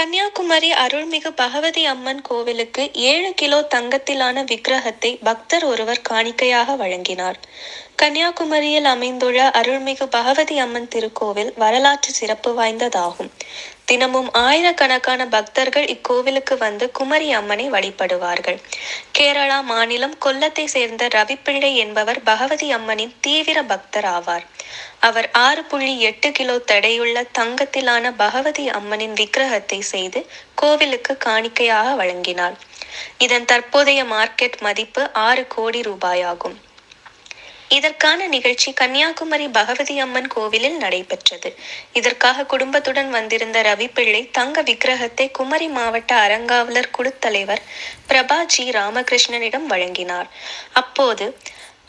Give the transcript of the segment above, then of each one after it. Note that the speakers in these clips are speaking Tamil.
கன்னியாகுமரி அருள்மிகு பகவதி அம்மன் கோவிலுக்கு 7 கிலோ தங்கத்திலான விக்கிரகத்தை பக்தர் ஒருவர் காணிக்கையாக வழங்கினார். கன்னியாகுமரியில் அமைந்துள்ள அருள்மிகு பகவதி அம்மன் திருக்கோவில் வரலாற்று சிறப்பு வாய்ந்ததாகும். தினமும் ஆயிரக்கணக்கான பக்தர்கள் இக்கோவிலுக்கு வந்து குமரி அம்மனை வழிபடுவார்கள். கேரளா மாநிலம் கொல்லத்தை சேர்ந்த ரவிப்பிள்ளை என்பவர் பகவதி அம்மனின் தீவிர பக்தர் ஆவார். அவர் 6.8 கிலோ தடையுள்ள தங்கத்திலான பகவதி அம்மனின் விக்கிரகத்தை செய்து கோவிலுக்கு காணிக்கையாக வழங்கினார். இதன் தற்போதைய மார்க்கெட் மதிப்பு 6 கோடி ரூபாயாகும். இதற்கான நிகழ்ச்சி கன்னியாகுமரி பகவதி அம்மன் கோவிலில் நடைபெற்றது. இதற்காக குடும்பத்துடன் வந்திருந்த ரவிப்பிள்ளை தங்க விக்கிரகத்தை குமரி மாவட்ட அறங்காவலர் குழுத்தலைவர் பிரபா ஜி ராமகிருஷ்ணனிடம் வழங்கினார். அப்போது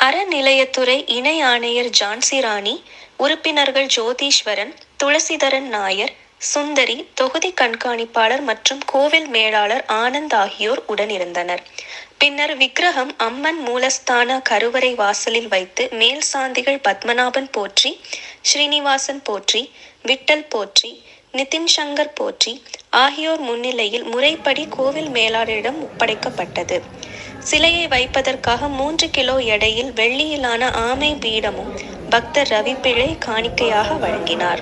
அறநிலையத்துறை இணை ஆணையர் ஜான்சி ராணி, உறுப்பினர்கள் ஜோதீஸ்வரன், துளசிதரன் நாயர், சுந்தரி, தொகுதி கண்காணிப்பாளர் மற்றும் கோவில் மேலாளர் ஆனந்த் ஆகியோர் உடனிருந்தனர். பின்னர் விக்கிரகம் அம்மன் மூலஸ்தான கருவறை வாசலில் வைத்து மேல் சாந்திகள் பத்மநாபன் போற்றி, ஸ்ரீனிவாசன் போற்றி, விட்டல் போற்றி, நிதின் சங்கர் போற்றி ஆகியோர் முன்னிலையில் முறைப்படி கோவில் மேலாளரிடம் ஒப்படைக்கப்பட்டது. சிலையை வைப்பதற்காக 3 கிலோ எடையில் வெள்ளியிலான ஆமை பீடமும் பக்தர் ரவிப்பிள்ளை காணிக்கையாக வழங்கினார்.